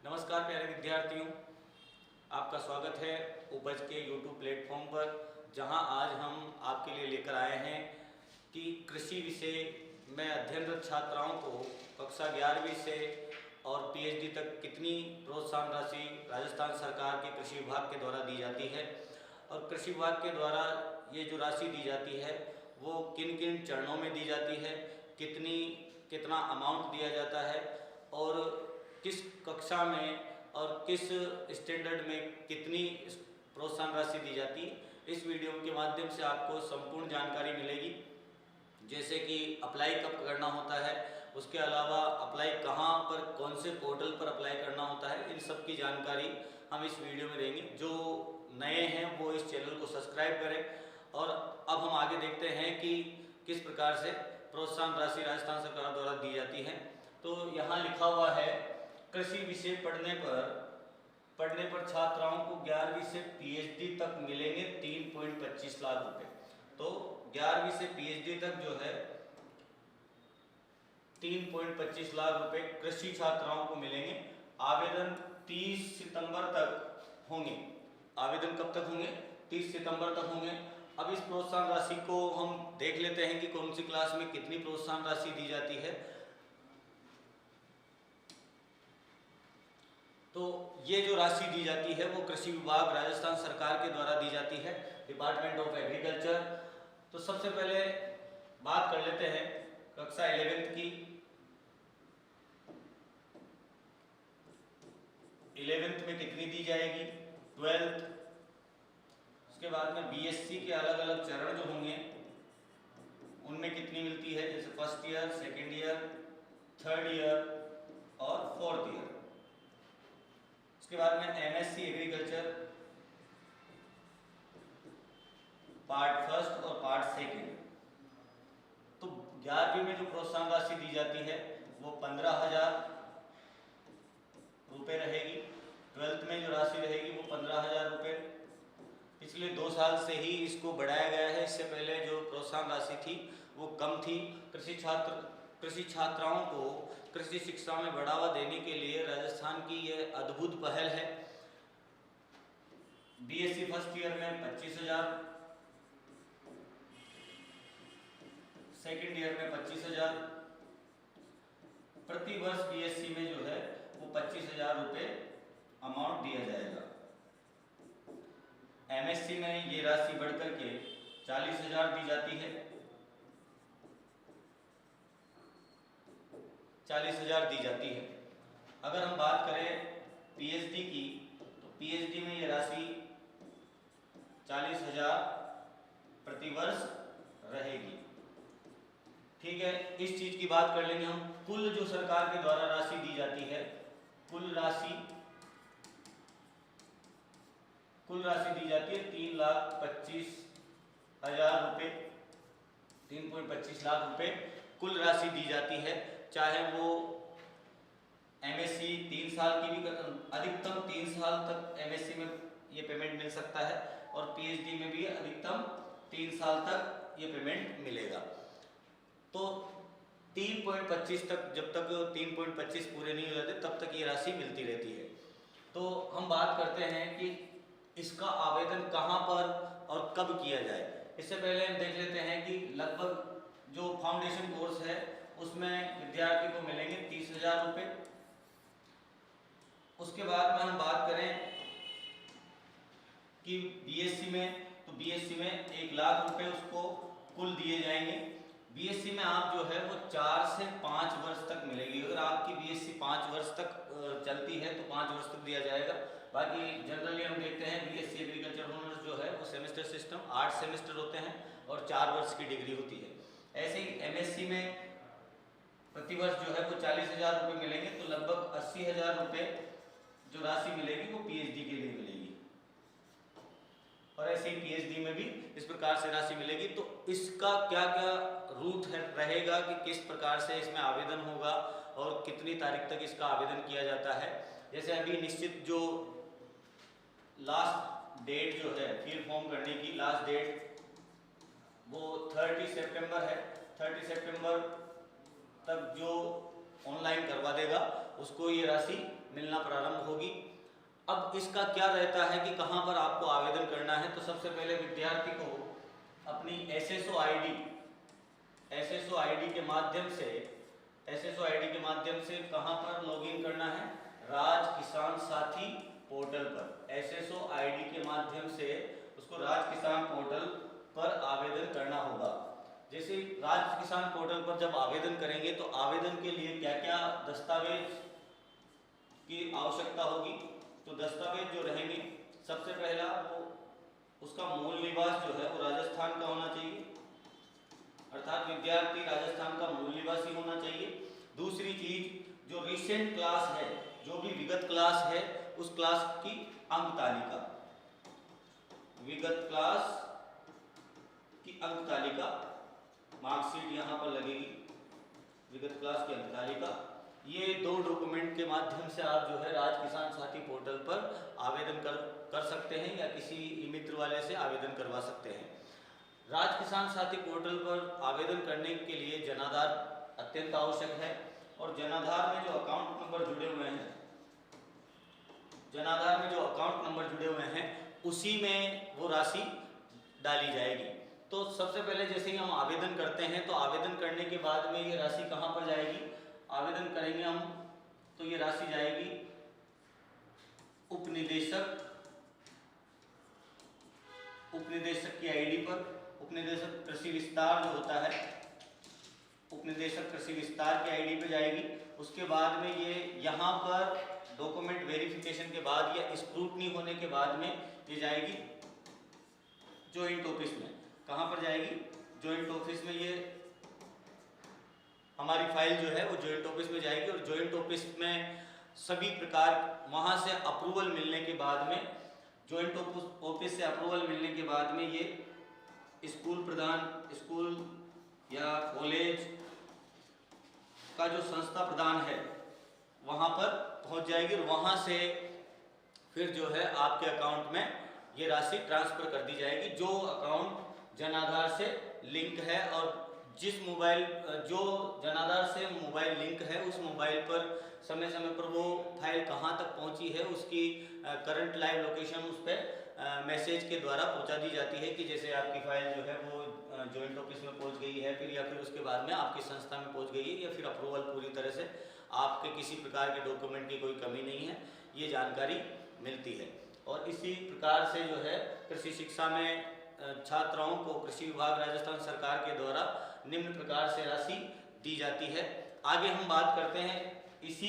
नमस्कार प्यारे विद्यार्थियों, आपका स्वागत है उपज के YouTube प्लेटफॉर्म पर, जहां आज हम आपके लिए लेकर आए हैं कि कृषि विषय में अध्ययनरत छात्राओं को कक्षा 11वीं से और PhD तक कितनी प्रोत्साहन राशि राजस्थान सरकार के कृषि विभाग के द्वारा दी जाती है और कृषि विभाग के द्वारा ये जो राशि दी जाती है वो किन किन चरणों में दी जाती है, कितना अमाउंट दिया जाता है और किस कक्षा में और किस स्टैंडर्ड में कितनी प्रोत्साहन राशि दी जाती है। इस वीडियो के माध्यम से आपको संपूर्ण जानकारी मिलेगी, जैसे कि अप्लाई कब करना होता है, उसके अलावा अप्लाई कहाँ पर, कौन से पोर्टल पर अप्लाई करना होता है, इन सब की जानकारी हम इस वीडियो में देंगे। जो नए हैं वो इस चैनल को सब्सक्राइब करें। और अब हम आगे देखते हैं कि किस प्रकार से प्रोत्साहन राशि राजस्थान सरकार द्वारा दी जाती है। तो यहाँ लिखा हुआ है, कृषि विषय पढ़ने पर छात्राओं को 11वीं से PhD तक मिलेंगे 3.25 लाख रुपए। तो 11वीं से PhD तक जो है 3.25 लाख रुपए कृषि छात्राओं को मिलेंगे। आवेदन 30 सितंबर तक होंगे। आवेदन कब तक होंगे? 30 सितंबर तक होंगे। अब इस प्रोत्साहन राशि को हम देख लेते हैं कि कौन सी क्लास में कितनी प्रोत्साहन राशि दी जाती है। तो ये जो राशि दी जाती है वो कृषि विभाग राजस्थान सरकार के द्वारा दी जाती है, डिपार्टमेंट ऑफ एग्रीकल्चर। तो सबसे पहले बात कर लेते हैं कक्षा 11th की। 11th में कितनी दी जाएगी, 12th, उसके बाद में BSc के अलग अलग चरण जो होंगे उनमें कितनी मिलती है, जैसे first year, second year, third year और फोर्थ ईयर। उसके बाद में MSc एग्रीकल्चर पार्ट फर्स्ट और पार्ट सेकेंड। तो 11वीं में जो प्रोत्साहन राशि दी जाती है वो 15,000 रुपये रहेगी। 12th में जो राशि रहेगी वो 15,000 रुपये। पिछले 2 साल से ही इसको बढ़ाया गया है। इससे पहले जो प्रोत्साहन राशि थी वो कम थी। कृषि छात्राओं को कृषि शिक्षा में बढ़ावा देने के लिए राजस्थान की यह अद्भुत पहल है। BSc फर्स्ट ईयर में 25,000, सेकेंड ईयर में 25,000, प्रति वर्ष BSc में जो है वो 25,000 रुपये अमाउंट दिया जाएगा। MSc में ये राशि बढ़कर के 40,000 दी जाती है। 40,000 दी जाती है। अगर हम बात करें PhD की, तो PhD में ये राशि 40,000 प्रति वर्ष रहेगी। ठीक है, इस चीज की बात कर लेंगे हम। कुल जो सरकार के द्वारा राशि दी जाती है, कुल राशि दी जाती है 3,25,000 रुपये। 3.25 लाख रुपए कुल राशि दी जाती है। चाहे वो MSc 3 साल की भी, अधिकतम 3 साल तक MSc में ये पेमेंट मिल सकता है और PhD में भी अधिकतम 3 साल तक ये पेमेंट मिलेगा। तो 3.25 तक, जब तक 3.25 पूरे नहीं हो जाते तब तक ये राशि मिलती रहती है। तो हम बात करते हैं कि इसका आवेदन कहाँ पर और कब किया जाए। इससे पहले हम देख लेते हैं कि लगभग जो फाउंडेशन कोर्स है उसमें विद्यार्थी को मिलेंगे 30,000 रुपये। उसके बाद में हम बात करें कि BSc में, तो BSc में 1 लाख रुपए उसको कुल दिए जाएंगे। BSc में आप जो है वो 4 से 5 वर्ष तक मिलेगी। अगर आपकी BSc 5 वर्ष तक चलती है तो 5 वर्ष तक दिया जाएगा। बाकी जनरली हम देखते हैं BSc एग्रीकल्चर ऑनर्स जो है वो सेमेस्टर सिस्टम 8 सेमेस्टर होते हैं और 4 वर्ष की डिग्री होती है। ऐसे ही MSc में प्रतिवर्ष जो है वो 40,000 रुपये मिलेंगे। तो लगभग 80,000 रुपये जो राशि मिलेगी वो PhD के लिए मिलेगी। और ऐसे ही PhD में भी इस प्रकार से राशि मिलेगी। तो इसका क्या क्या रूट रहेगा कि किस प्रकार से इसमें आवेदन होगा और कितनी तारीख तक इसका आवेदन किया जाता है। जैसे अभी निश्चित जो लास्ट डेट जो है फिल फॉर्म करने की लास्ट डेट वो 30 सितंबर है। 30 सितंबर तक जो ऑनलाइन करवा देगा उसको ये राशि मिलना प्रारंभ होगी। अब इसका क्या रहता है कि कहाँ पर आपको आवेदन करना है, तो सबसे पहले विद्यार्थी को अपनी एसएसओ आईडी के माध्यम से कहाँ पर लॉगिन करना है, राज किसान साथी पोर्टल पर। एसएसओ आईडी के माध्यम से उसको राज किसान पोर्टल पर आवेदन करना होगा। जैसे राज किसान पोर्टल पर जब आवेदन करेंगे तो आवेदन के लिए क्या क्या दस्तावेज की आवश्यकता होगी, तो दस्तावेज जो रहेंगे, सबसे पहला वो उसका मूल निवास जो है वो राजस्थान का होना चाहिए, अर्थात विद्यार्थी राजस्थान का मूल निवासी होना चाहिए। दूसरी चीज जो रिसेंट क्लास है, जो भी विगत क्लास है उस क्लास की अंक तालिका, विगत क्लास की अंक तालिका, मार्कशीट यहाँ पर लगेगी, विगत क्लास की अंक तालिका। ये 2 डॉक्यूमेंट के माध्यम से आप जो है राज किसान साथी पोर्टल पर आवेदन कर सकते हैं या किसी मित्र वाले से आवेदन करवा सकते हैं। राज किसान साथी पोर्टल पर आवेदन करने के लिए जनाधार अत्यंत आवश्यक है, और जनाधार में जो अकाउंट नंबर जुड़े हुए हैं उसी में वो राशि डाली जाएगी। तो सबसे पहले जैसे ही हम आवेदन करते हैं तो आवेदन करने के बाद में ये राशि कहाँ पर जाएगी, आवेदन करेंगे हम तो ये राशि जाएगी उपनिदेशक की आईडी पर। उपनिदेशक कृषि विस्तार जो होता है, उपनिदेशक कृषि विस्तार की आईडी पे जाएगी। उसके बाद में ये यहाँ पर डॉक्यूमेंट वेरिफिकेशन के बाद या स्क्रूटनी होने के बाद में ये जाएगी जॉइंट ऑफिस में। कहाँ पर जाएगी, जॉइंट ऑफिस में। ये हमारी फाइल जो है वो जॉइंट ऑफिस में जाएगी, और जॉइंट ऑफिस में सभी प्रकार वहाँ से अप्रूवल मिलने के बाद में, जॉइंट ऑफिस से अप्रूवल मिलने के बाद में ये स्कूल या कॉलेज का जो संस्था प्रधान है वहाँ पर पहुँच जाएगी, और वहाँ से फिर जो है आपके अकाउंट में ये राशि ट्रांसफर कर दी जाएगी। जो अकाउंट जनाधार से लिंक है, और जो जनाधार से मोबाइल लिंक है उस मोबाइल पर समय समय पर वो फाइल कहाँ तक पहुँची है उसकी करंट लाइव लोकेशन उस पर मैसेज के द्वारा पहुँचा दी जाती है कि जैसे आपकी फाइल जो है वो जॉइंट ऑफिस में पहुँच गई है, फिर या फिर उसके बाद में आपकी संस्था में पहुँच गई है, या फिर अप्रूवल पूरी तरह से आपके किसी प्रकार के डॉक्यूमेंट की कोई कमी नहीं है, ये जानकारी मिलती है। और इसी प्रकार से जो है कृषि शिक्षा में छात्राओं को कृषि विभाग राजस्थान सरकार के द्वारा निम्न प्रकार से राशि दी जाती है। आगे हम बात करते हैं, इसी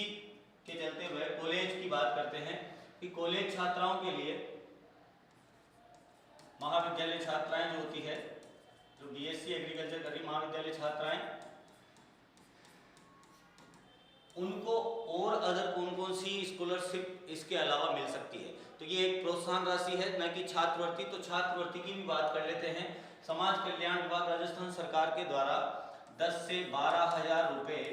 के चलते हुए कॉलेज की बात करते हैं कि कॉलेज छात्राओं के लिए महाविद्यालय छात्राएं जो होती है, जो बीएससी एग्रीकल्चर कर रही महाविद्यालय छात्राएं, उनको और अदर कौन कौन सी स्कॉलरशिप इसके अलावा मिल सकती है। तो ये एक प्रोत्साहन राशि है, न कि छात्रवृत्ति। तो छात्रवृत्ति की भी बात कर लेते हैं। समाज कल्याण विभाग राजस्थान सरकार के द्वारा 10 से 12,000 रुपये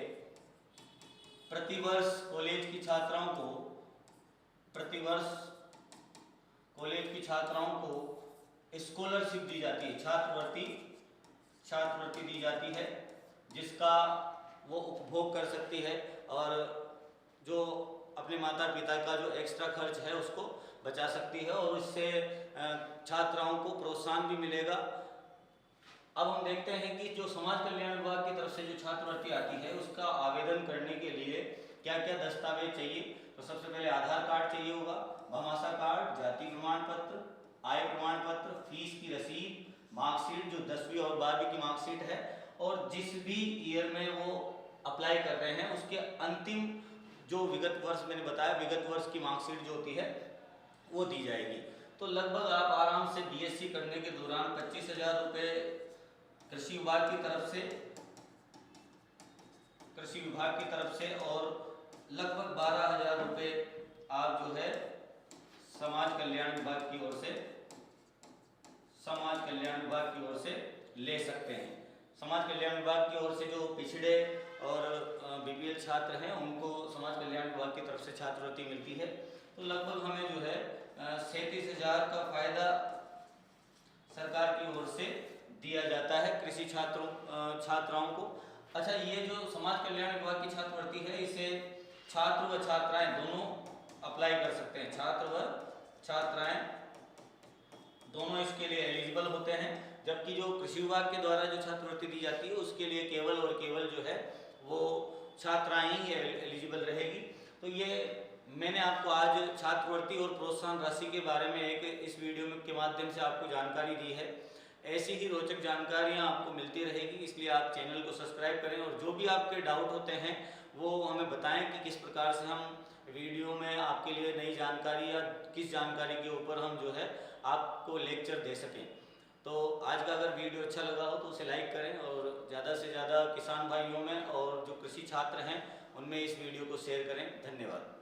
प्रतिवर्ष कॉलेज की छात्राओं को स्कॉलरशिप दी जाती है, छात्रवृत्ति दी जाती है, जिसका वो उपभोग कर सकती है, और जो अपने माता पिता का जो एक्स्ट्रा खर्च है उसको बचा सकती है, और इससे छात्राओं को प्रोत्साहन भी मिलेगा। अब हम देखते हैं कि जो समाज कल्याण विभाग की तरफ से जो छात्रवृत्ति आती है उसका आवेदन करने के लिए क्या क्या दस्तावेज चाहिए। तो सबसे पहले आधार कार्ड चाहिए होगा, भामाशाह कार्ड, जाति प्रमाण पत्र, आय प्रमाण पत्र, फीस की रसीद, मार्कशीट जो 10वीं और 12वीं की मार्कशीट है, और जिस भी ईयर में वो अप्लाई कर रहे हैं उसके अंतिम जो विगत वर्ष मैंने बताया, विगत वर्ष की मार्कशीट जो होती है वो दी जाएगी। तो लगभग आप आराम से बीएससी करने के दौरान 25,000 रुपये कृषि विभाग की तरफ से और लगभग 12,000 रुपये आप जो है समाज कल्याण विभाग की ओर से ले सकते हैं। समाज कल्याण विभाग की ओर से जो पिछड़े और बीपीएल छात्र हैं उनको समाज कल्याण विभाग की तरफ से छात्रवृत्ति मिलती है। तो लगभग हमें जो है 37,000 का फायदा सरकार की ओर से दिया जाता है कृषि छात्राओं को। अच्छा, ये जो समाज कल्याण विभाग की छात्रवृत्ति है इसे छात्र व छात्राएं दोनों अप्लाई कर सकते हैं। छात्र व छात्राएं दोनों इसके लिए एलिजिबल होते हैं। जबकि जो कृषि विभाग के द्वारा जो छात्रवृत्ति दी जाती है उसके लिए केवल और केवल जो है वो छात्राएं ही एलिजिबल रहेगी। तो ये मैंने आपको आज छात्रवृत्ति और प्रोत्साहन राशि के बारे में एक इस वीडियो के माध्यम से आपको जानकारी दी है। ऐसी ही रोचक जानकारियां आपको मिलती रहेगी, इसलिए आप चैनल को सब्सक्राइब करें और जो भी आपके डाउट होते हैं वो हमें बताएं कि किस प्रकार से हम वीडियो में आपके लिए नई जानकारी या किस जानकारी के ऊपर हम जो है आपको लेक्चर दे सकें। तो आज का अगर वीडियो अच्छा लगा हो तो उसे लाइक करें और ज़्यादा से ज़्यादा किसान भाइयों में और जो कृषि छात्र हैं उनमें इस वीडियो को शेयर करें। धन्यवाद।